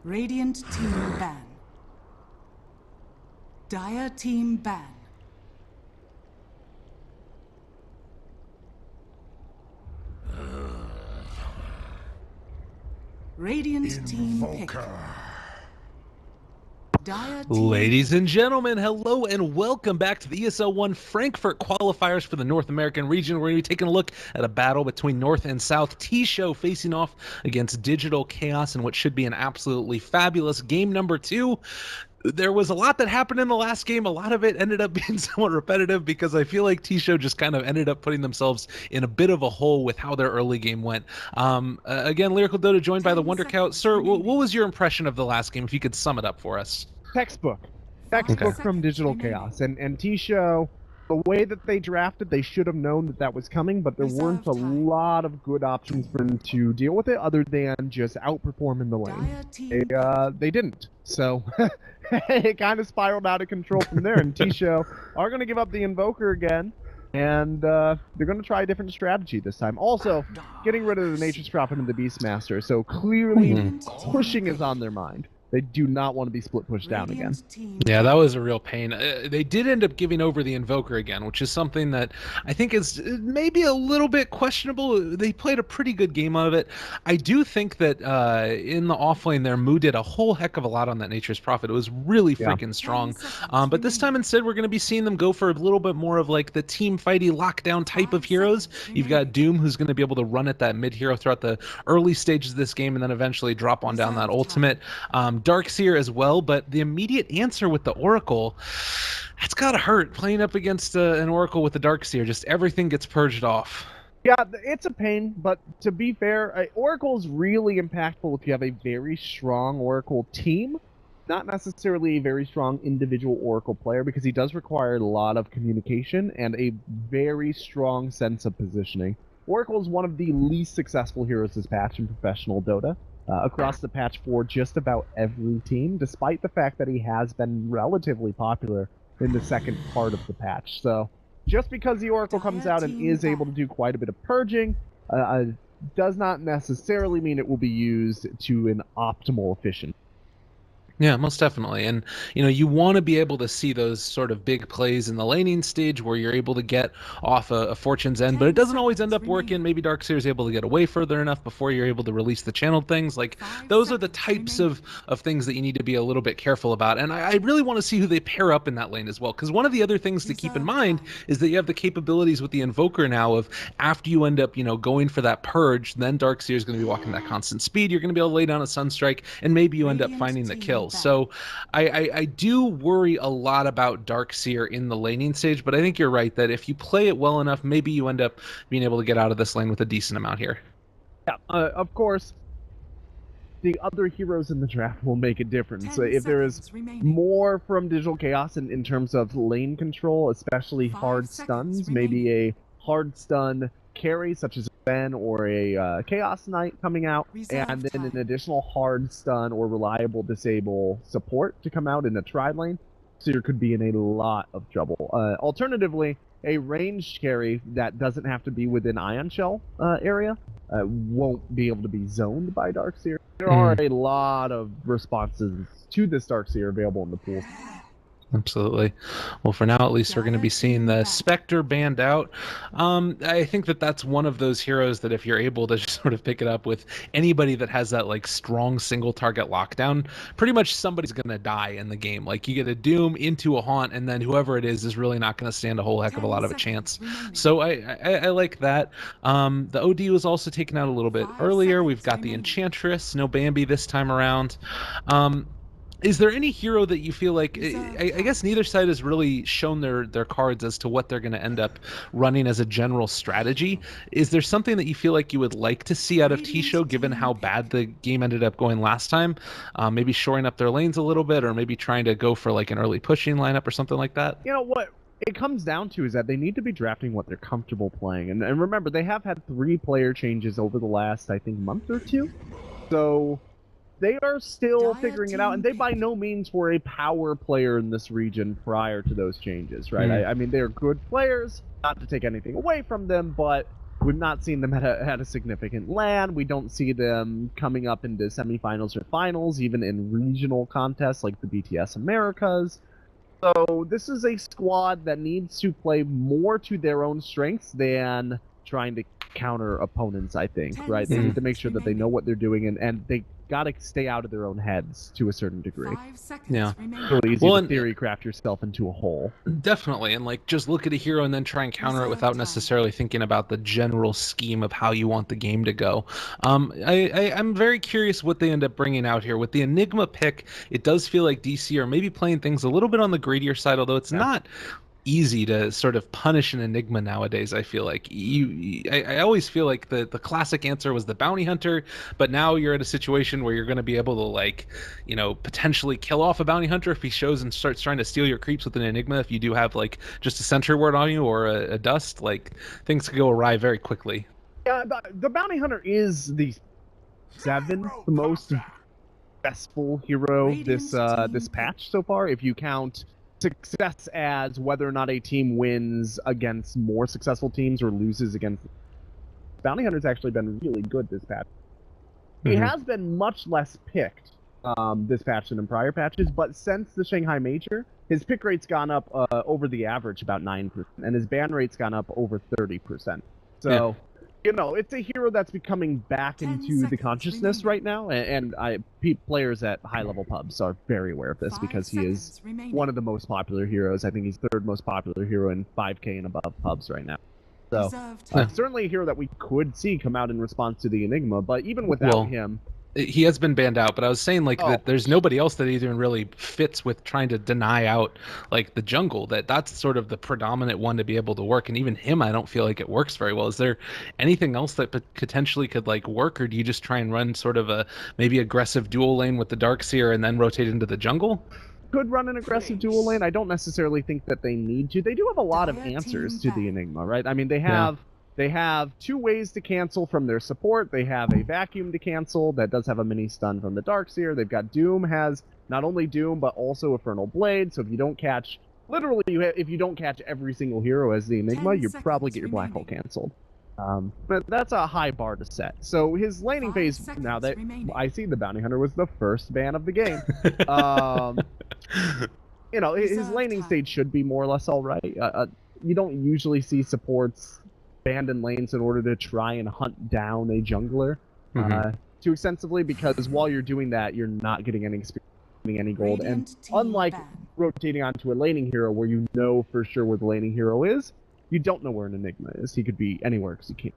Radiant team ban. Dire team ban. Radiant team pick. Dire team Ladies and gentlemen, hello and welcome back to the ESL One Frankfurt qualifiers for the North American region. We're going to be taking a look at a battle between North and South. Tshow facing off against Digital Chaos in what should be an absolutely fabulous game number 2. There was a lot that happened in the last game. A lot of it ended up being somewhat repetitive because I feel like Tshow just kind of ended up putting themselves in a bit of a hole with how their early game went. Again, Lyrical Dota joined by the Wonder Cow. Sir, what was your impression of the last game, if you could sum it up for us? Textbook Okay. from Digital Chaos, and Tshow, the way that they drafted, they should have known that that was coming, but there weren't a lot of good options for them to deal with it other than just outperform in the lane. They didn't, so it kind of spiraled out of control from there, and Tshow are going to give up the Invoker again, and they're going to try a different strategy this time. Also, getting rid of the Nature's Prophet and the Beastmaster, so clearly pushing is on their mind. They do not want to be split pushed down again. Yeah, that was a real pain. They did end up giving over the Invoker again, which is something that I think is maybe a little bit questionable. They played a pretty good game out of it. I do think that in the offlane there, Moo did a whole heck of a lot on that Nature's Prophet. It was really freaking strong. But this time instead, we're going to be seeing them go for a little bit more of like the team fighty lockdown type of heroes. You've got Doom, who's going to be able to run at that mid hero throughout the early stages of this game and then eventually drop on down that ultimate. Darkseer as well, but the immediate answer with the Oracle, that's gotta hurt, playing up against an Oracle with the Darkseer. Just everything gets purged off. Yeah, it's a pain, but to be fair, Oracle's really impactful if you have a very strong Oracle team, not necessarily a very strong individual Oracle player, because he does require a lot of communication and a very strong sense of positioning. Oracle is one of the least successful heroes this patch in professional Dota. Across the patch for just about every team, despite the fact that he has been relatively popular in the second part of the patch. So, just because the Oracle comes out and is able to do quite a bit of purging, does not necessarily mean it will be used to an optimal efficiency. Yeah, most definitely. And, you know, you want to be able to see those sort of big plays in the laning stage where you're able to get off a Fortune's End, but it doesn't always end up working. Maybe Darkseer is able to get away further enough before you're able to release the channeled things. Like, those are the types of things that you need to be a little bit careful about. And I really want to see who they pair up in that lane as well, because one of the other things to keep in mind is that you have the capabilities with the Invoker now of after you end up, you know, going for that purge, then Darkseer is going to be walking that constant speed. You're going to be able to lay down a Sunstrike, and maybe you end up finding the kill. So I do worry a lot about Darkseer in the laning stage, but I think you're right that if you play it well enough, maybe you end up being able to get out of this lane with a decent amount here. Yeah, of course, the other heroes in the draft will make a difference. If there is more from Digital Chaos in terms of lane control, especially hard stuns, maybe a hard stun carry such as Ben or a Chaos Knight coming out, and then an additional hard stun or reliable disable support to come out in a tri lane, so you could be in a lot of trouble. Alternatively, a ranged carry that doesn't have to be within Ion Shell area won't be able to be zoned by Darkseer. There are a lot of responses to this Darkseer available in the pool. Absolutely. Well, for now, at least, we're going to be seeing the Spectre banned out. I think that that's one of those heroes that if you're able to just sort of pick it up with anybody that has that like strong single target lockdown, pretty much somebody's going to die in the game. Like you get a Doom into a Haunt, and then whoever it is really not going to stand a whole heck of a lot of a chance. So I like that. The OD was also taken out a little bit earlier. We've got the Enchantress, no Bambi this time around. Is there any hero that you feel like, I guess neither side has really shown their cards as to what they're going to end up running as a general strategy. Is there something that you feel like you would like to see out of Tshow, given how bad the game ended up going last time? Maybe shoring up their lanes a little bit, or maybe trying to go for like an early pushing lineup or something like that? You know what it comes down to is that they need to be drafting what they're comfortable playing. And remember, they have had 3 player changes over the last, I think, month or 2. So they are still figuring it out, and they by no means were a power player in this region prior to those changes, right? I mean, they're good players, not to take anything away from them, but We've not seen them at a significant LAN. We don't see them coming up into semifinals or finals, even in regional contests like the BTS Americas. So this is a squad that needs to play more to their own strengths than trying to counter opponents, I think, right? They need to make sure that they know what they're doing, and they got to stay out of their own heads to a certain degree. 5 seconds Yeah. remaining. Really easy to theory craft yourself into a hole. Definitely, and like just look at a hero and then try and counter it without necessarily thinking about the general scheme of how you want the game to go. I'm very curious what they end up bringing out here with the Enigma pick. It does feel like DC are maybe playing things a little bit on the greedier side, although it's not easy to sort of punish an Enigma nowadays. I feel like I always feel like the classic answer was the bounty hunter, but now you're in a situation where you're going to be able to, like, you know, potentially kill off a bounty hunter if he shows and starts trying to steal your creeps with an Enigma. If you do have like just a sentry ward on you or a dust, like things could go awry very quickly. Yeah, the bounty hunter is the 7th most successful hero this patch so far, if you count success as whether or not a team wins against more successful teams or loses against. Bounty Hunter's actually been really good this patch. He has been much less picked this patch than in prior patches, but since the Shanghai Major, his pick rate's gone up over the average about 9%, and his ban rate's gone up over 30%. So, you know, it's a hero that's becoming back into the consciousness right now, and players at high-level pubs are very aware of this because he is one of the most popular heroes. I think he's 3rd most popular hero in 5K and above pubs right now. So, certainly a hero that we could see come out in response to the Enigma, but even without him... He has been banned out, but I was saying like that there's nobody else that even really fits with trying to deny out like the jungle. That's sort of the predominant one to be able to work, and even him I don't feel like it works very well. Is there anything else that potentially could like work, or do you just try and run sort of a maybe aggressive dual lane with the Darkseer and then rotate into the jungle? Could run an aggressive dual lane. I don't necessarily think that they need to. They do have a lot of answers to the Enigma, right? I mean, they have... They have 2 ways to cancel from their support. They have a vacuum to cancel that does have a mini stun from the Darkseer. They've got Doom, has not only Doom, but also Infernal Blade. So if you don't catch, literally, if you don't catch every single hero as the Enigma, you probably get your Black Hole canceled. But that's a high bar to set. So his laning phase, now that I see the Bounty Hunter was the first ban of the game. You know, his laning stage should be more or less all right. You don't usually see supports abandon lanes in order to try and hunt down a jungler too extensively, because while you're doing that, you're not getting any experience, getting any gold. And unlike rotating onto a laning hero where you know for sure where the laning hero is, you don't know where an Enigma is. He could be anywhere because you can't.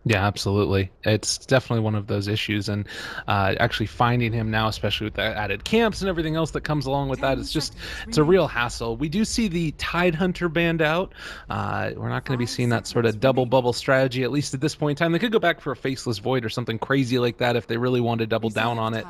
Yeah, absolutely. It's definitely one of those issues, and actually finding him now, especially with the added camps and everything else that comes along with that, it's a real hassle. We do see the Tide Hunter banned out. We're not going to be seeing that sort of double bubble strategy, at least at this point in time. They could go back for a Faceless Void or something crazy like that if they really want to double down on it.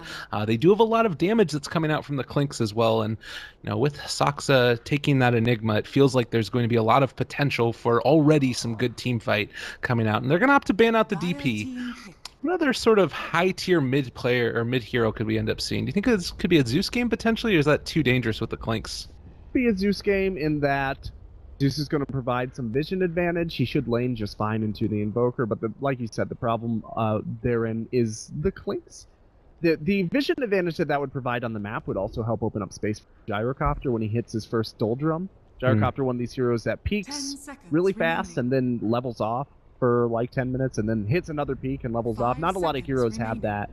They do have a lot of damage that's coming out from the Clinks as well, and you know, with Saksa taking that Enigma, it feels like there's going to be a lot of potential for already some good team fight coming out, and they're going to have to ban out the DP. What other sort of high-tier mid-player or mid-hero could we end up seeing? Do you think this could be a Zeus game potentially, or is that too dangerous with the Clinks? Be a Zeus game in that Zeus is going to provide some vision advantage. He should lane just fine into the Invoker, but like you said, the problem therein is the Clinks. The vision advantage that would provide on the map would also help open up space for Gyrocopter when he hits his first Doldrum. Gyrocopter, one of these heroes that peaks really fast and then levels off for like 10 minutes and then hits another peak and levels off. Not a lot of heroes have that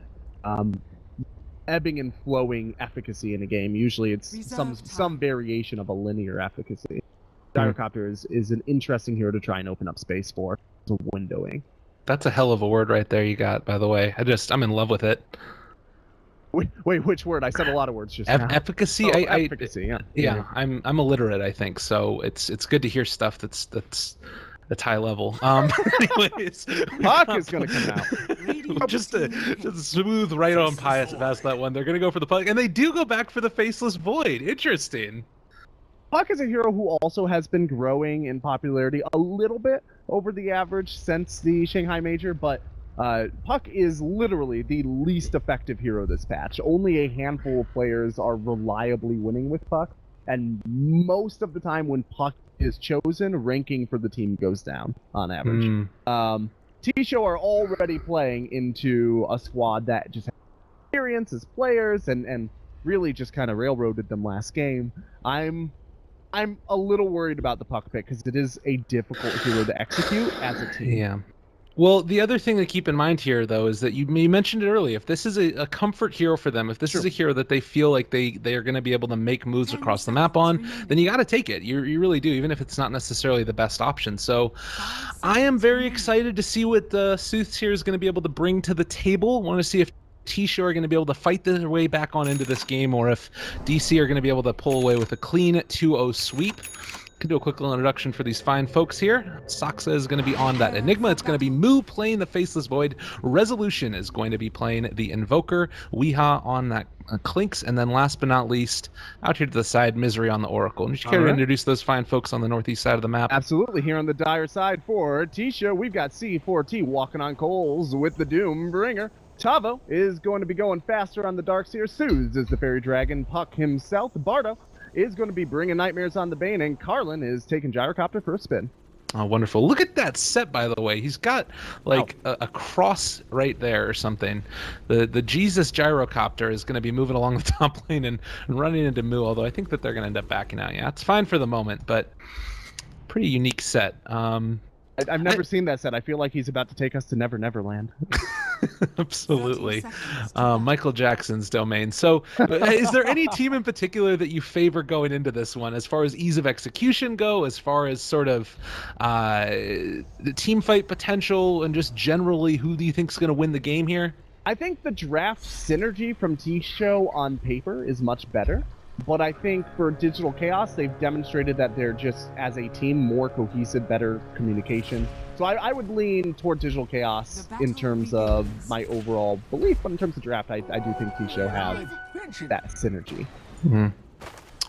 ebbing and flowing efficacy in a game. Usually it's some variation of a linear efficacy. Gyrocopter is an interesting hero to try and open up space for. It's a windowing. That's a hell of a word right there you got, by the way. I'm in love with it. Wait, which word? I said a lot of words just now. Efficacy. Efficacy. Yeah. I'm illiterate, I think, so it's good to hear stuff that's high level. Anyways, Puck is gonna come out. just smooth right on past that one. They're gonna go for the Puck, and they do go back for the Faceless Void. Interesting. Puck is a hero who also has been growing in popularity a little bit over the average since the Shanghai Major, but Puck is literally the least effective hero this patch. Only a handful of players are reliably winning with Puck, and most of the time when Puck is chosen, ranking for the team goes down on average. Tshow are already playing into a squad that just has experience as players and really just kind of railroaded them last game. I'm a little worried about the Puck pick because it is a difficult hero to execute as a team. Yeah. Well, the other thing to keep in mind here, though, is that you mentioned it earlier. If this is a comfort hero for them, if this is a hero that they feel like they are going to be able to make moves across the map on, then you got to take it. You really do, even if it's not necessarily the best option. So I am very excited to see what the Sooths here is going to be able to bring to the table. Want to see if Tshow are going to be able to fight their way back on into this game, or if DC are going to be able to pull away with a clean 2-0 sweep. Can do a quick little introduction for these fine folks here. Saksa is going to be on that Enigma. It's going to be Moo playing the Faceless Void. Resolution is going to be playing the Invoker. Weeha on that Clinks. And then last but not least, out here to the side, Misery on the Oracle. And you care to introduce those fine folks on the northeast side of the map? Absolutely. Here on the dire side for Tshow, we've got C4T walking on coals with the Doom Bringer. Tavo is going to be going faster on the Darkseer. Suze is the Fairy Dragon. Puck himself. Bardo is going to be bringing Nightmares on the Bane, and Carlin is taking Gyrocopter for a spin. Oh, wonderful. Look at that set, by the way. He's got, like, a cross right there or something. The Jesus Gyrocopter is going to be moving along the top lane and running into Moo, although I think that they're going to end up backing out. Yeah, it's fine for the moment, but pretty unique set. I've never seen that set. I feel like he's about to take us to Never Never Land. Absolutely. Michael Jackson's domain. So is there any team in particular that you favor going into this one as far as ease of execution go, as far as sort of the team fight potential, and just generally who do you think is going to win the game here? I think the draft synergy from Tshow on paper is much better. But I think for Digital Chaos, they've demonstrated that they're just, as a team, more cohesive, better communication. So I would lean toward Digital Chaos in terms of my overall belief, but in terms of draft, I do think Tshow have that synergy. Mm-hmm.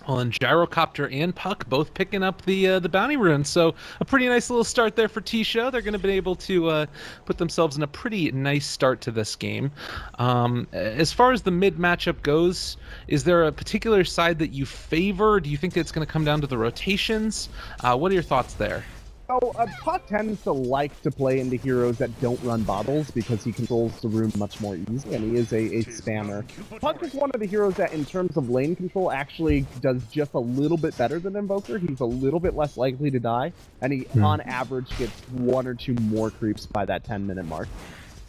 Well, and Gyrocopter and Puck both picking up the bounty rune, so a pretty nice little start there for Tshow. They're going to be able to put themselves in a pretty nice start to this game. As far as the mid matchup goes, is there a particular side that you favor? Do you think it's going to come down to the rotations? What are your thoughts there? So, Puck tends to like to play into heroes that don't run bottles because he controls the room much more easily, and he is a spammer. Puck is one of the heroes that, in terms of lane control, actually does just a little bit better than Invoker. He's a little bit less likely to die, and he, on average, gets 1 or 2 more creeps by that 10-minute mark.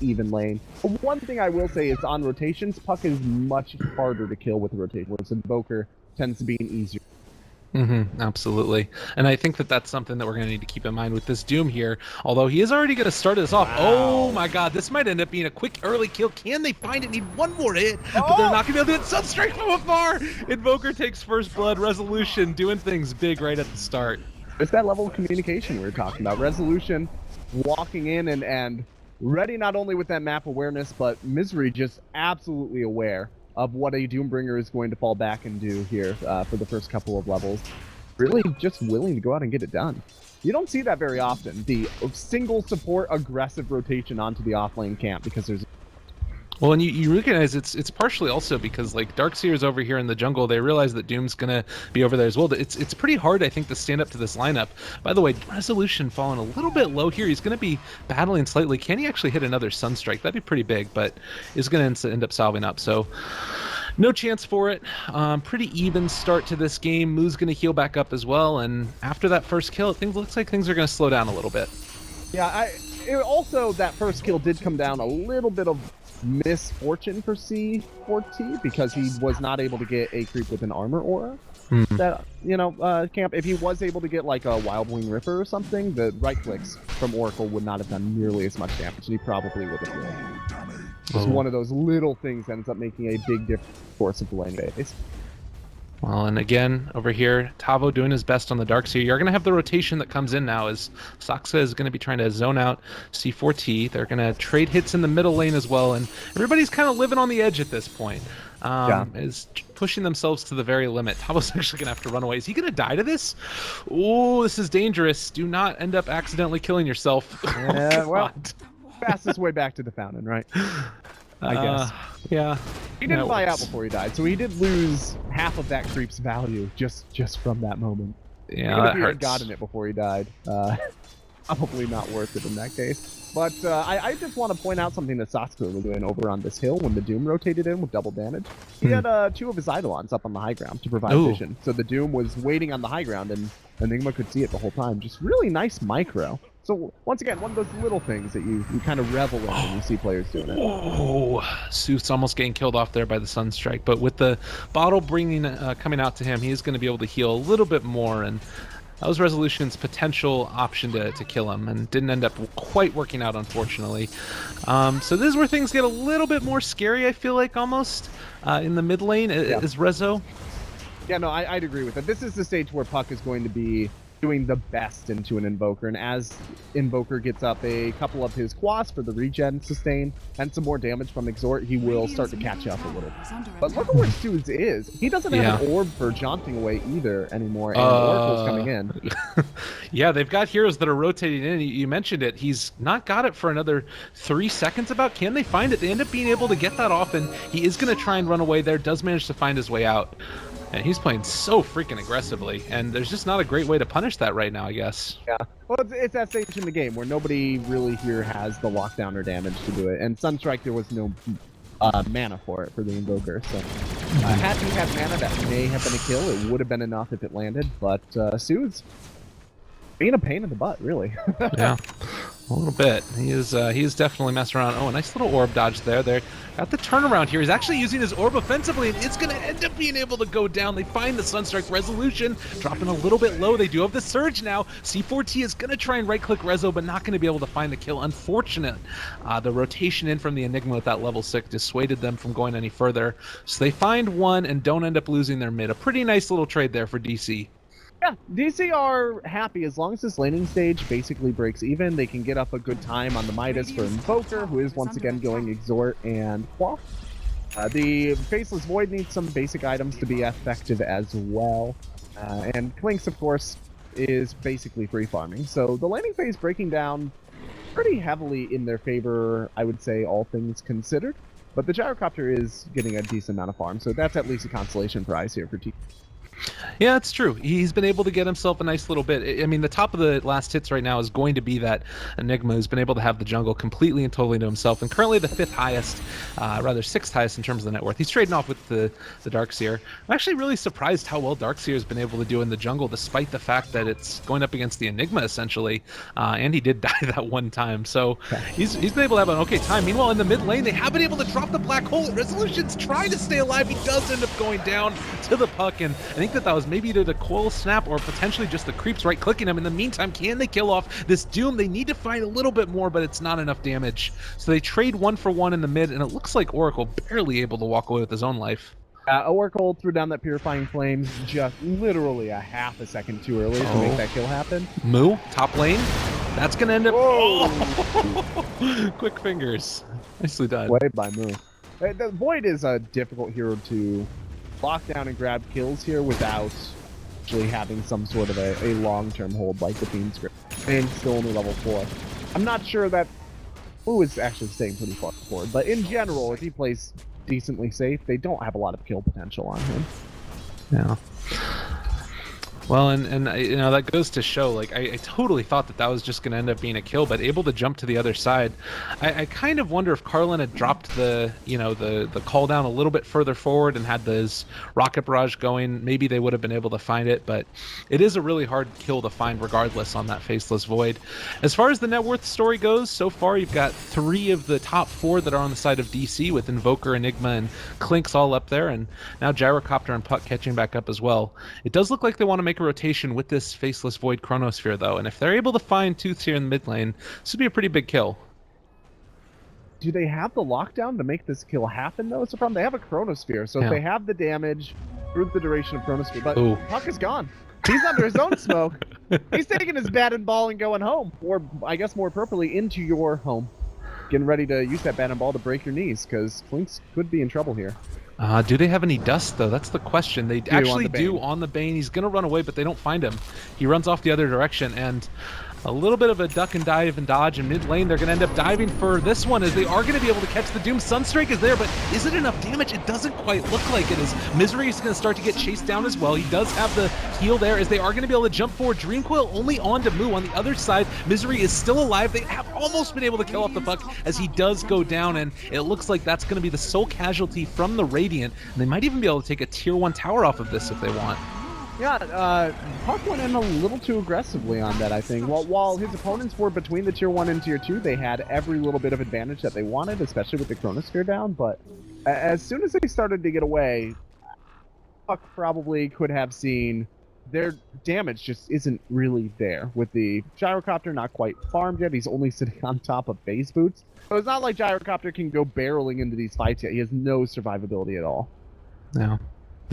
Even lane. One thing I will say is on rotations, Puck is much harder to kill with a rotation, whereas Invoker tends to be an easier. Absolutely. And I think that that's something that we're going to need to keep in mind with this Doom here, although he is already going to start this off. Wow. Oh my god, this might end up being a quick early kill. Can they find it? Need one more hit, but they're not going to be able to hit Sunstrike from afar. Invoker takes first blood. Resolution doing things big right at the start. It's that level of communication we were talking about. Resolution walking in and ready not only with that map awareness, but Misery just absolutely aware of what a Doombringer is going to fall back and do here for the first couple of levels. Really just willing to go out and get it done. You don't see that very often, the single support aggressive rotation onto the offlane camp, because there's... Well, and you recognize it's partially also because, like, Darkseer's over here in the jungle. They realize that Doom's gonna be over there as well. It's pretty hard, I think, to stand up to this lineup. By the way, Resolution falling a little bit low here. He's gonna be battling slightly. Can he actually hit another Sunstrike? That'd be pretty big, but is gonna end up solving up. So no chance for it. Pretty even start to this game. Moo's gonna heal back up as well, and after that first kill, it looks like things are gonna slow down a little bit. Yeah, also that first kill did come down a little bit of misfortune for C4T because he was not able to get a creep with an armor aura. That, camp, if he was able to get like a Wild Wing Ripper or something, the right clicks from Oracle would not have done nearly as much damage, and he probably would have killed. It's one of those little things that ends up making a big difference for the lane phase. Well, and again, over here, Tavo doing his best on the Darkseer. You're going to have the rotation that comes in now as Saksa is going to be trying to zone out C4T. They're going to trade hits in the middle lane as well, and everybody's kind of living on the edge at this point. Is pushing themselves to the very limit. Tavo's actually going to have to run away. Is he going to die to this? Oh, this is dangerous. Do not end up accidentally killing yourself. Yeah, well, fastest way back to the fountain, right? I guess. Yeah. He didn't buy out works. before he died, so he did lose half of that creep's value just from that moment. Yeah, Even that if he had hurts. gotten it before he died, probably not worth it in that case. But I just want to point out something that Sasuke was doing over on this hill when the Doom rotated in with double damage. He had 2 of his Eidolons up on the high ground to provide vision. So the Doom was waiting on the high ground, and Enigma could see it the whole time. Just really nice micro. So once again, one of those little things that you kind of revel in when you see players doing it. Oh, Sooth's almost getting killed off there by the Sunstrike, but with the bottle coming out to him, he is going to be able to heal a little bit more, and that was Resolution's potential option to kill him, and didn't end up quite working out, unfortunately. So this is where things get a little bit more scary, I feel like, almost, in the mid lane, is Rezo. Yeah, no, I'd agree with that. This is the stage where Puck is going to be doing the best into an Invoker, and as Invoker gets up a couple of his quas for the regen sustain and some more damage from Exhort, he will start to catch up a little. But look at where Suze is. He doesn't have an orb for jaunting away either anymore, and Oracle's coming in. Yeah, they've got heroes that are rotating in. You mentioned it. He's not got it for another 3 seconds about. Can they find it? They end up being able to get that off, and he is going to try and run away there. Does manage to find his way out. And he's playing so freaking aggressively, and there's just not a great way to punish that right now, I guess. Yeah, well, it's that stage in the game where nobody really here has the lockdown or damage to do it, and Sunstrike, there was no mana for it for the Invoker, so had he had mana, that may have been a kill. It would have been enough if it landed, but Sue's being a pain in the butt, really. Yeah, a little bit. He's definitely messing around. Oh, a nice little orb dodge there. They're got the turnaround here. He's actually using his orb offensively, and it's going to end up being able to go down. They find the Sunstrike. Resolution dropping a little bit low. They do have the Surge now. C4T is going to try and right-click Rezo, but not going to be able to find the kill. Unfortunate. The rotation in from the Enigma with that level 6 dissuaded them from going any further. So they find one and don't end up losing their mid. A pretty nice little trade there for DC. Yeah, DC are happy as long as this laning stage basically breaks even. They can get up a good time on the Midas for Invoker, who is once again going Exhort and Quaff. The Faceless Void needs some basic items to be effective as well. And Clinks, of course, is basically free farming. So the laning phase breaking down pretty heavily in their favor, I would say, all things considered. But the Gyrocopter is getting a decent amount of farm, so that's at least a consolation prize here for T. Yeah, it's true. He's been able to get himself a nice little bit. I mean, the top of the last hits right now is going to be that Enigma, who's been able to have the jungle completely and totally to himself, and currently the 5th highest, rather 6th highest in terms of the net worth. He's trading off with the Darkseer. I'm actually really surprised how well Darkseer has been able to do in the jungle, despite the fact that it's going up against the Enigma, essentially, and he did die that one time. So he's been able to have an okay time. Meanwhile, in the mid lane, they have been able to drop the Black Hole. Resolution's trying to stay alive. He does end up going down to the Puck, and I think that was maybe to the coil snap or potentially just the creeps right clicking him. In the meantime, can they kill off this Doom? They need to find a little bit more, but it's not enough damage. So they trade 1 for 1 in the mid, and it looks like Oracle barely able to walk away with his own life. Oracle threw down that Purifying Flames just literally a half a second too early to make that kill happen. Moo, top lane. That's going to end up... Oh! Quick fingers. Nicely done. Way by Moo. The Void is a difficult hero to lock down and grab kills here without actually having some sort of a long-term hold like the Fiend script. And still only level 4. I'm not sure that Moo is actually staying pretty far forward, but in general, if he plays decently safe, they don't have a lot of kill potential on him. Yeah. Well, and you know, that goes to show, like, I totally thought that was just going to end up being a kill, but able to jump to the other side. I kind of wonder if Carlin had dropped the call down a little bit further forward and had this rocket barrage going, maybe they would have been able to find it, but it is a really hard kill to find regardless on that Faceless Void. As far as the net worth story goes, so far you've got 3 of the top 4 that are on the side of DC, with Invoker, Enigma, and Clinks all up there, and now Gyrocopter and Puck catching back up as well. It does look like they want to make a rotation with this Faceless Void Chronosphere, though, and if they're able to find Tooth here in the mid lane, this would be a pretty big kill. Do they have the lockdown to make this kill happen, though? It's a problem. They have a Chronosphere, so if they have the damage through the duration of Chronosphere, but Puck is gone. He's under his own smoke. He's taking his bat and ball and going home, or I guess more appropriately, into your home. Getting ready to use that bat and ball to break your knees, because Clinks could be in trouble here. Do they have any dust, though? That's the question. They actually do on the Bane. He's going to run away, but they don't find him. He runs off the other direction, and A little bit of a duck and dive and dodge in mid lane. They're going to end up diving for this one as they are going to be able to catch the Doom. Sunstrike is there, but is it enough damage? It doesn't quite look like it is. Misery is going to start to get chased down as well. He does have the heal there as they are going to be able to jump forward. Dreamcoil only on to Moo. On the other side, Misery is still alive. They have almost been able to kill off the puck as he does go down, and it looks like that's going to be the sole casualty from the Radiant. And they might even be able to take a tier 1 tower off of this if they want. Yeah, Puck went in a little too aggressively on that, I think. While his opponents were between the tier 1 and tier 2, they had every little bit of advantage that they wanted, especially with the Chronosphere down, but as soon as they started to get away, Puck probably could have seen their damage just isn't really there. With the Gyrocopter not quite farmed yet, he's only sitting on top of base boots. So it's not like Gyrocopter can go barreling into these fights yet. He has no survivability at all.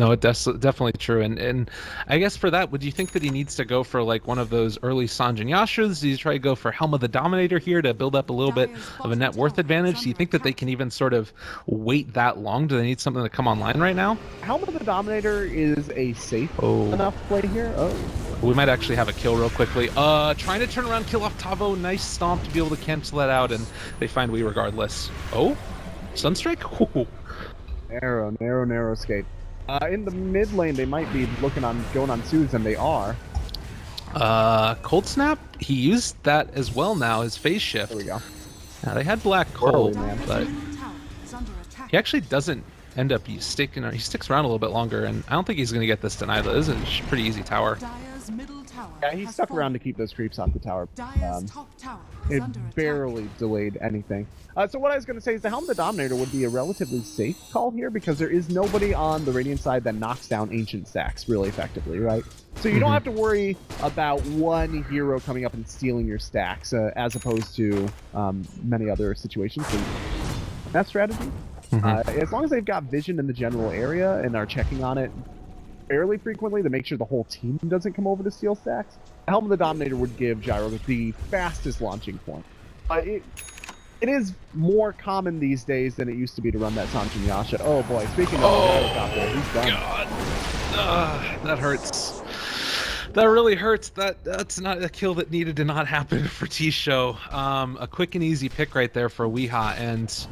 No, it's definitely true. And I guess for that, would you think that he needs to go for like one of those early Sanjin Yashas? Do you try to go for Helm of the Dominator here to build up a little bit of a net worth advantage? Do you think that they can even sort of wait that long? Do they need something to come online right now? Helm of the Dominator is a safe enough play here. We might actually have a kill real quickly. Trying to turn around, kill off Tshow. Nice stomp to be able to cancel that out, and they find we regardless. Oh, Sunstrike? Ooh. Narrow skate. In the mid lane, they might be looking on going on Susan. They are. Cold Snap, he used that as well now, his phase shift. There we go. Now, they had Black Cold, man. but he actually doesn't end up sticking, or he sticks around a little bit longer, and I don't think he's going to get this denied. This is a pretty easy tower. Yeah, he stuck around to keep those creeps off the tower. It barely delayed anything. So what I was going to say is the Helm of the Dominator would be a relatively safe call here because there is nobody on the Radiant side that knocks down ancient stacks really effectively, right? So you don't have to worry about one hero coming up and stealing your stacks as opposed to many other situations. So that strategy, as long as they've got vision in the general area and are checking on it fairly frequently to make sure the whole team doesn't come over to steal stacks, Helm of the Dominator would give Gyro the fastest launching point. It is more common these days than it used to be to run that Sanjin Yasha. Oh boy, speaking of Gyrocopter, he's done. God, that hurts. That really hurts. That's not a kill that needed to not happen for Tshow. A quick and easy pick right there for Weeha, and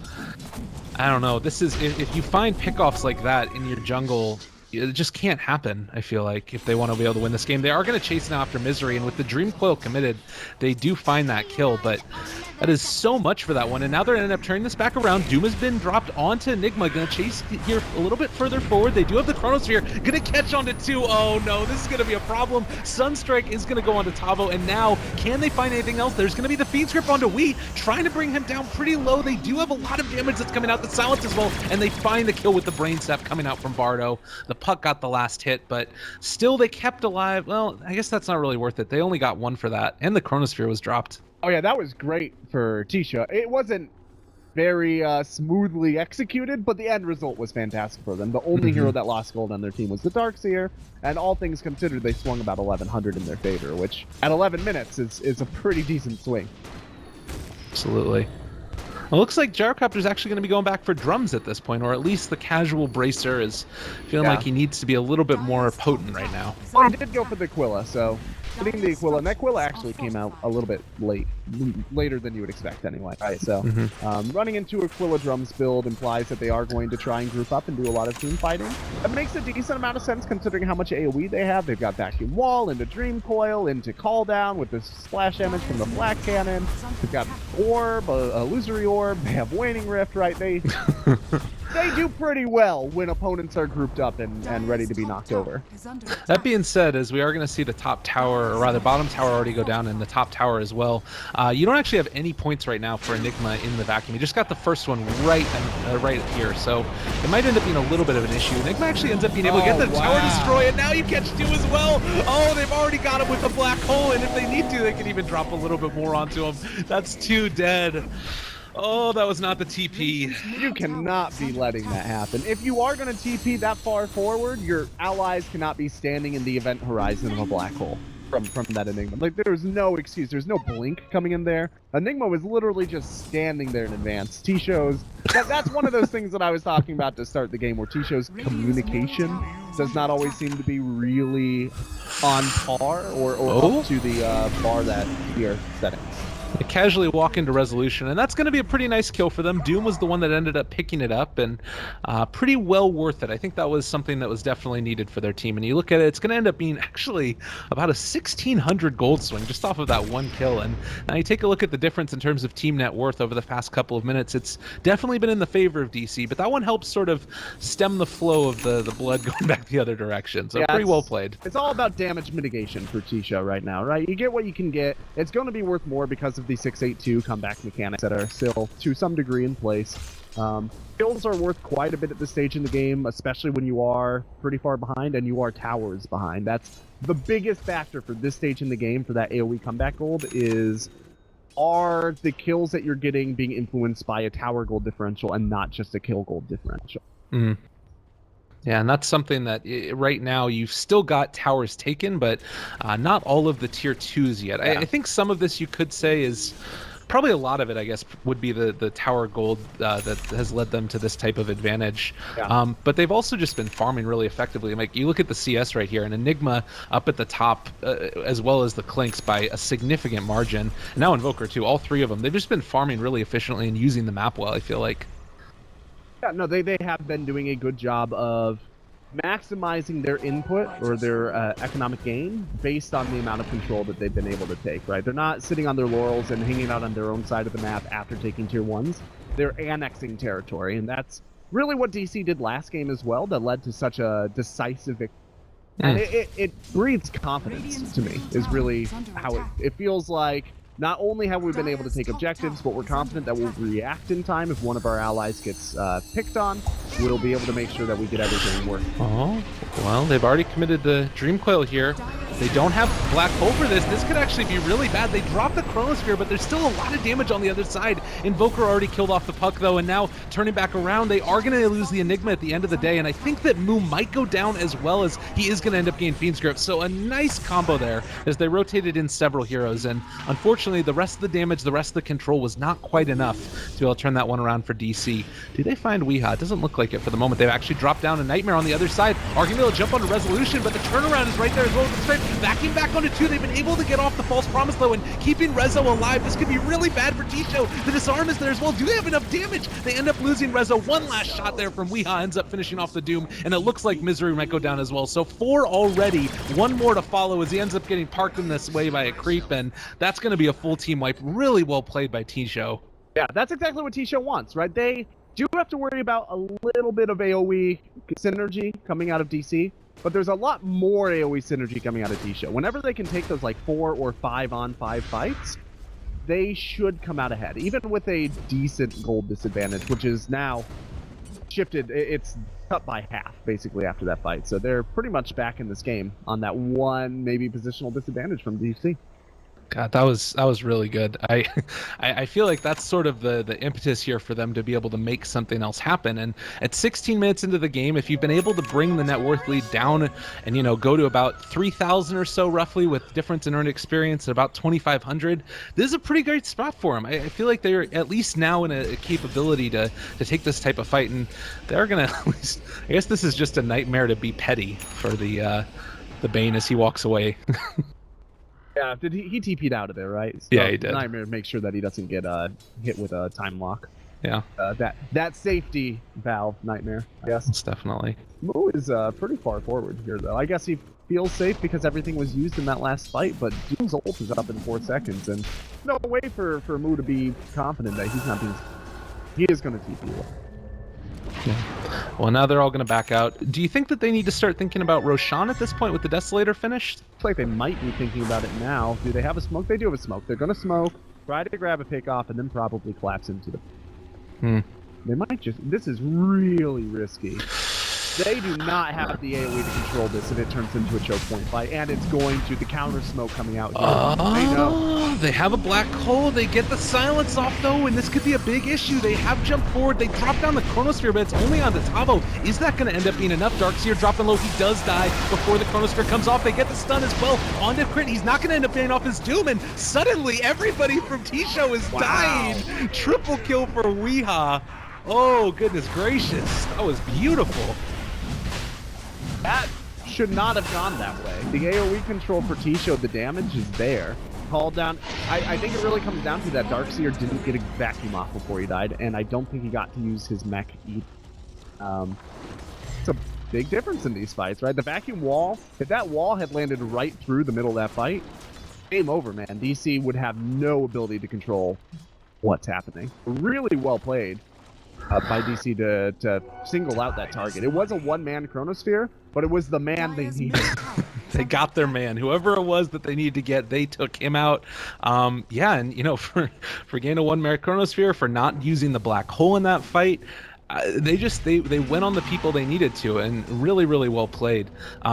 I don't know. This is if you find pickoffs like that in your jungle, it just can't happen, I feel like, if they want to be able to win this game. They are going to chase now after Misery, and with the Dream Coil committed, they do find that kill, but that is so much for that one. And now they're going to end up turning this back around. Doom has been dropped onto Enigma. Going to chase here a little bit further forward. They do have the Chronosphere. Going to catch onto 2. Oh no, this is going to be a problem. Sunstrike is going to go onto Tshow, and now, can they find anything else? There's going to be the Fiend Script onto Wee, trying to bring him down pretty low. They do have a lot of damage that's coming out. The Silence as well, and they find the kill with the Brain Step coming out from Bardo. The puck got the last hit, but still they kept alive. Well, I guess that's not really worth it. They only got 1 for that, and the Chronosphere was dropped. Oh yeah, that was great for Tshow. It wasn't very smoothly executed, but the end result was fantastic for them. The only hero that lost gold on their team was the Darkseer, and all things considered, they swung about 1,100 in their favor, which at 11 minutes is a pretty decent swing. Absolutely. It looks like Gyrocopter's actually going to be going back for drums at this point, or at least the casual bracer is feeling like he needs to be a little bit more potent right now. Well, he did go for the Aquila, so getting the Aquila, and that Aquila actually came out a little bit later than you would expect anyway. Right, so running into Aquila drums build implies that they are going to try and group up and do a lot of team fighting. That makes a decent amount of sense considering how much AoE they have. They've got Vacuum Wall, into Dream Coil, into Call Down with the splash damage from the Black Cannon. They've got Orb, a Illusory Orb, they have Waning Rift, right? They do pretty well when opponents are grouped up and ready to be knocked over. That being said, as we are going to see the top tower, or rather bottom tower already go down, and the top tower as well, you don't actually have any points right now for Enigma in the vacuum. You just got the first one right here, so it might end up being a little bit of an issue. Enigma actually ends up being able to get the tower destroy, and now you catch 2 as well. Oh, they've already got him with the black hole, and if they need to, they can even drop a little bit more onto him. That's 2 dead. Oh, that was not the TP. You cannot be letting that happen. If you are going to TP that far forward, your allies cannot be standing in the event horizon of a black hole. from that Enigma. Like, there's no excuse. There's no blink coming in there. Enigma was literally just standing there in advance. T-Show's... That's one of those things that I was talking about to start the game, where T-Show's communication does not always seem to be really on par or up to the bar that we are setting. They casually walk into resolution, and that's going to be a pretty nice kill for them. Doom was the one that ended up picking it up, and pretty well worth it. I think that was something that was definitely needed for their team. And you look at it, it's going to end up being actually about a 1,600 gold swing just off of that one kill. And now you take a look at the difference in terms of team net worth over the past couple of minutes. It's definitely been in the favor of DC, but that one helps sort of stem the flow of the blood going back the other direction. So yeah, pretty well played. It's all about damage mitigation for Tshow right now, right? You get what you can get. It's going to be worth more because of the 682 comeback mechanics that are still to some degree in place. Kills are worth quite a bit at this stage in the game, especially when you are pretty far behind and you are towers behind. That's the biggest factor for this stage in the game for that AoE comeback gold is, are the kills that you're getting being influenced by a tower gold differential and not just a kill gold differential? Mm. Yeah, and that's something that right now you've still got towers taken, but not all of the tier 2s yet. Yeah. I think some of this you could say is, probably a lot of it, I guess, would be the tower gold that has led them to this type of advantage. Yeah. But they've also just been farming really effectively. Like, you look at the CS right here, and Enigma up at the top, as well as the Clinks by a significant margin. And now Invoker too, all three of them. They've just been farming really efficiently and using the map well, I feel like. Yeah, no, they have been doing a good job of maximizing their input or their economic gain based on the amount of control that they've been able to take, right? They're not sitting on their laurels and hanging out on their own side of the map after taking tier 1s. They're annexing territory, and that's really what DC did last game as well that led to such a decisive victory. And it breeds confidence to me, is really how it feels like. Not only have we been able to take objectives, but we're confident that we'll react in time if one of our allies gets picked on. We'll be able to make sure that we get everything working. Oh, well, they've already committed the Dream Coil here. They don't have Black Hole for this. This could actually be really bad. They dropped the Chronosphere, but there's still a lot of damage on the other side. Invoker already killed off the puck, though, and now turning back around, they are going to lose the Enigma at the end of the day, and I think that Moo might go down as well, as he is going to end up getting Fiend's Grip. So a nice combo there as they rotated in several heroes, and unfortunately, the rest of the damage, the rest of the control was not quite enough to be able to turn that one around for DC. Do they find Weeha? It doesn't look like it for the moment. They've actually dropped down a Nightmare on the other side. Are going to be able to jump onto Resolution, but the turnaround is right there as well with the strength. Vacuum back onto 2. They've been able to get off the False Promise, though, and keeping Rezo alive. This could be really bad for Tshow. The disarm is there as well. Do they have enough damage? They end up losing Rezo. One last shot there from Weeha ends up finishing off the Doom, and it looks like Misery might go down as well. So 4 already. 1 more to follow as he ends up getting parked in this way by a creep, and that's going to be a full team wipe. Really well played by Tshow. Yeah, that's exactly what Tshow wants, right? They do have to worry about a little bit of AoE synergy coming out of DC, but there's a lot more AoE synergy coming out of Tshow. Whenever they can take those like 4 or 5-on-5 fights, they should come out ahead, even with a decent gold disadvantage, which is now shifted. It's cut by half, basically, after that fight. So they're pretty much back in this game on that 1, maybe positional disadvantage from DC. God, that was really good. I feel like that's sort of the impetus here for them to be able to make something else happen. And at 16 minutes into the game, if you've been able to bring the net worth lead down and, you know, go to about 3,000 or so roughly with difference in earned experience at about 2,500, this is a pretty great spot for them. I feel like they're at least now in a capability to take this type of fight, and they're gonna at least, I guess this is just a nightmare to be petty for the Bane as he walks away. Yeah, he TP'd out of there, right? So yeah, he did. Nightmare to make sure that he doesn't get hit with a time lock. Yeah. That safety valve, Nightmare, I guess. It's definitely. Moo is pretty far forward here, though. I guess he feels safe because everything was used in that last fight, but Doom's ult is up in 4 seconds, and no way for Moo to be confident that he's not being... He is going to TP away. Yeah. Well, now they're all going to back out. Do you think that they need to start thinking about Roshan at this point with the Desolator finished? Looks like they might be thinking about it now. Do they have a smoke? They do have a smoke. They're going to smoke, try to grab a pick off, and then probably collapse into the... They might just... This is really risky. They do not have the AoE to control this if it turns into a choke point fight, and it's going to the counter smoke coming out here. I know. They have a black hole. They get the silence off though, and this could be a big issue. They have jumped forward. They drop down the chronosphere, but it's only onto Tshow. Is that going to end up being enough? Darkseer dropping low. He does die before the chronosphere comes off. They get the stun as well onto Crit. He's not going to end up getting off his doom, and suddenly everybody from Tshow is dying. Triple kill for Weeha. Oh goodness gracious, that was beautiful. That should not have gone that way. The AoE control for Tshow, the damage is there. Called down. I think it really comes down to that Darkseer didn't get a vacuum off before he died, and I don't think he got to use his mech either. It's a big difference in these fights, right? The vacuum wall, if that wall had landed right through the middle of that fight, game over, man. DC would have no ability to control what's happening. Really well played by DC to single out that target. It was a one-man chronosphere, but it was the man they needed. They got their man. Whoever it was that they needed to get, they took him out. Yeah, and you know, for getting a one-man chronosphere, for not using the black hole in that fight, they went on the people they needed to, and really well played.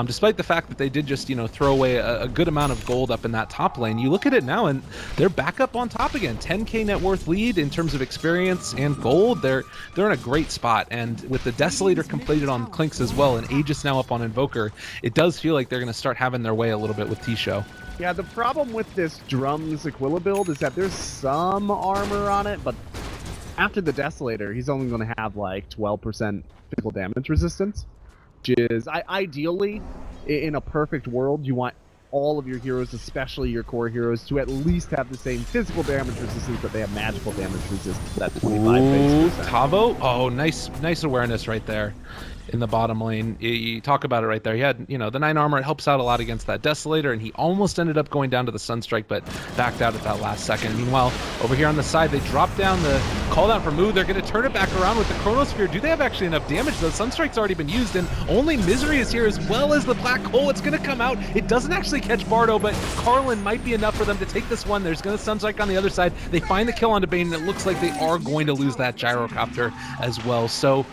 Despite the fact that they did just, you know, throw away a good amount of gold up in that top lane, you look at it now and they're back up on top again. 10k net worth lead in terms of experience and gold. They're in a great spot, and with the Desolator completed on Clinks as well, and Aegis now up on Invoker, it does feel like they're going to start having their way a little bit with Tshow. Yeah, the problem with this Drums Aquila build is that there's some armor on it, but after the Desolator, he's only going to have like 12% physical damage resistance, which is, ideally, in a perfect world, you want all of your heroes, especially your core heroes, to at least have the same physical damage resistance, but they have magical damage resistance. That 25 base. Tavo? Oh, nice awareness right there in the bottom lane. You talk about it right there. He had, you know, the 9 armor. It helps out a lot against that Desolator, and he almost ended up going down to the Sunstrike, but backed out at that last second. Meanwhile, over here on the side, they drop down the call down for Moo. They're going to turn it back around with the Chronosphere. Do they have actually enough damage? The Sunstrike's already been used, and only Misery is here, as well as the Black Hole. It's going to come out. It doesn't actually catch Bardo, but Carlin might be enough for them to take this one. There's going to Sunstrike on the other side. They find the kill onto Bane, and it looks like they are going to lose that Gyrocopter as well. So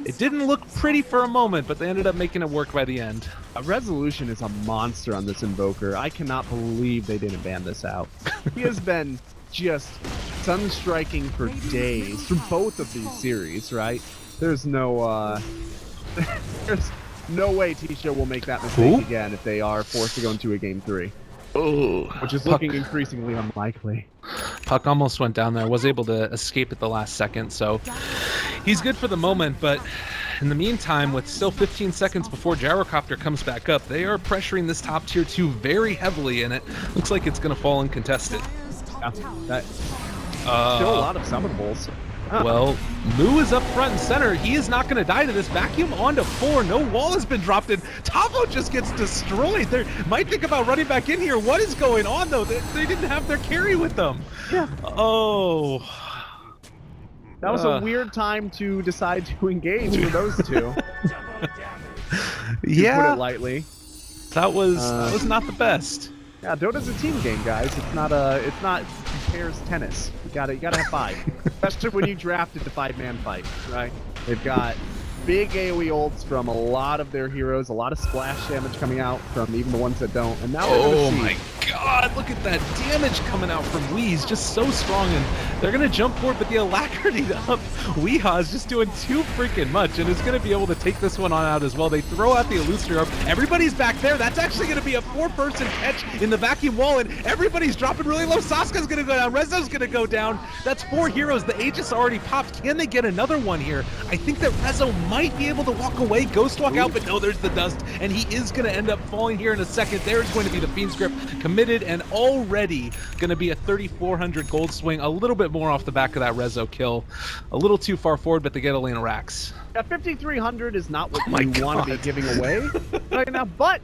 it didn't look pretty for a moment, but they ended up making it work by the end. Resolution is a monster on this Invoker. I cannot believe they didn't ban this out. He has been just sunstriking for days through both of these series, right? There's no there's no way Tshow will make that mistake again if they are forced to go into a game 3. Oh, which is looking increasingly unlikely. Puck almost went down there, was able to escape at the last second, so he's good for the moment, but in the meantime, with still 15 seconds before Gyrocopter comes back up, they are pressuring this top tier 2 very heavily, and it looks like it's going to fall uncontested. Yeah, still a lot of summonables. Well, Moo is up front and center. He is not going to die to this. Vacuum onto 4. No wall has been dropped in. Tavo just gets destroyed. They might think about running back in here. What is going on, though? They didn't have their carry with them. Yeah. Oh. That was a weird time to decide to engage for those two. Yeah. To put it lightly. That was not the best. Yeah, Dota's a team game, guys. It's not pairs tennis. You gotta have 5. Especially when you drafted the 5-man fight, right? They've got big AoE ults from a lot of their heroes, a lot of splash damage coming out from even the ones that don't. And now oh my god, look at that damage coming out from Wee. He's just so strong, and they're gonna jump for it, but the alacrity up Weeha is just doing too freaking much, and is gonna be able to take this one on out as well. They throw out the Illusory Orb. Everybody's back there. That's actually gonna be a 4-person catch in the vacuum wall, and everybody's dropping really low. Saska's gonna go down. Rezo's gonna go down. That's 4 heroes. The Aegis already popped. Can they get another one here? I think that Rezo might be able to walk away, ghost walk out, but no, there's the dust, and he is gonna end up falling here in a second. There's going to be the Fiend's Grip committed, and already gonna be a 3,400 gold swing, a little bit more off the back of that Rezo kill. A little too far forward, but they get Elena Rax. Yeah, 5,300 is not what you want to be giving away right now, but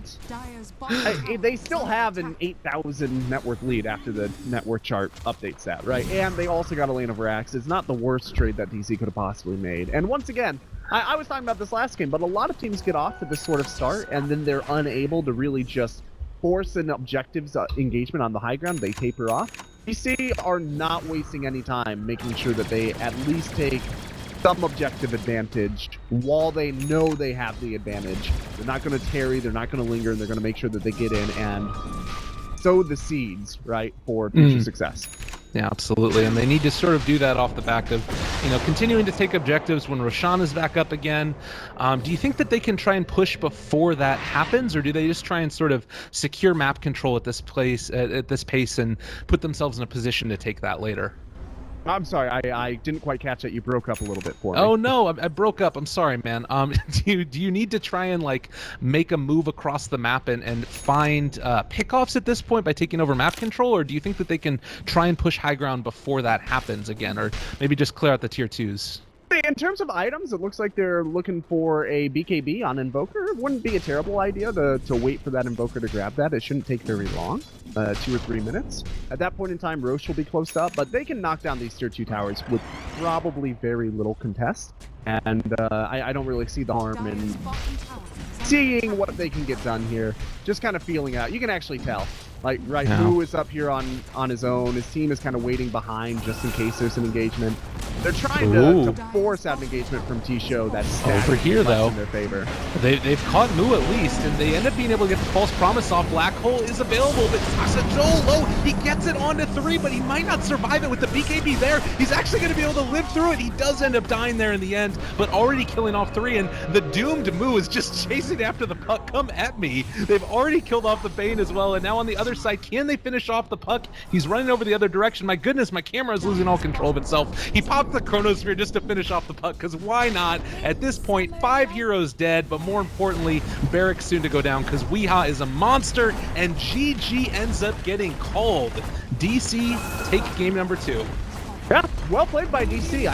they still have an 8,000 net worth lead after the net worth chart updates that, right? And they also got Elena Rax. It's not the worst trade that DC could have possibly made. And once again, I was talking about this last game, but a lot of teams get off to this sort of start, and then they're unable to really just force an objectives engagement on the high ground. They taper off. DC are not wasting any time making sure that they at least take some objective advantage while they know they have the advantage. They're not going to tarry, they're not going to linger, and they're going to make sure that they get in and sow the seeds, right, for future success. Yeah, absolutely. And they need to sort of do that off the back of, continuing to take objectives when Roshan is back up again. Do you think that they can try and push before that happens, or do they just try and sort of secure map control at this place, at this pace, and put themselves in a position to take that later? I'm sorry, I didn't quite catch that. You broke up a little bit for me. Oh no, I broke up. I'm sorry, man. Do you need to try and make a move across the map and find pickoffs at this point by taking over map control, or do you think that they can try and push high ground before that happens again, or maybe just clear out the tier 2s? In terms of items, it looks like they're looking for a BKB on Invoker. It wouldn't be a terrible idea to wait for that Invoker to grab that. It shouldn't take very long, 2 or 3 minutes. At that point in time, Roche will be close up, but they can knock down these tier 2 towers with probably very little contest. And I don't really see the harm in seeing what they can get done here. Just kind of feeling out. You can actually tell. Who is up here on his own. His team is kind of waiting behind just in case there's an engagement. They're trying to force out an engagement from Tshow that's over here, though, in their favor. They've caught Mu at least, and they end up being able to get the false promise off. Black Hole is available, but Tshow low. He gets it onto 3, but he might not survive it with the BKB there. He's actually going to be able to live through it. He does end up dying there in the end, but already killing off 3, and the doomed Mu is just chasing after the puck. Come at me. They've already killed off the Bane as well, and now on the other side, can they finish off the puck? He's running over the other direction. My goodness, my camera is losing all control of itself. He popped the Chronosphere just to finish off the puck, because why not? At this point, 5 heroes dead, but more importantly, Barrack soon to go down, because Weeha is a monster, and GG ends up getting called. DC take game number 2. Yeah, well played by DC.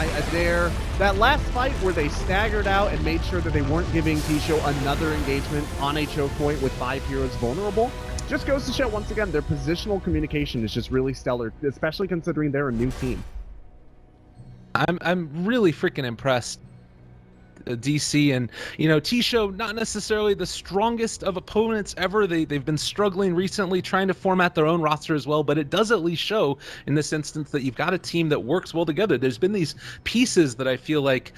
That last fight where they staggered out and made sure that they weren't giving Tshow another engagement on a choke point with 5 heroes vulnerable, just goes to show once again their positional communication is just really stellar, especially considering they're a new team. I'm really freaking impressed. DC and Tshow, not necessarily the strongest of opponents ever. They've been struggling recently trying to format their own roster as well, but it does at least show in this instance that you've got a team that works well together. There's been these pieces that I feel like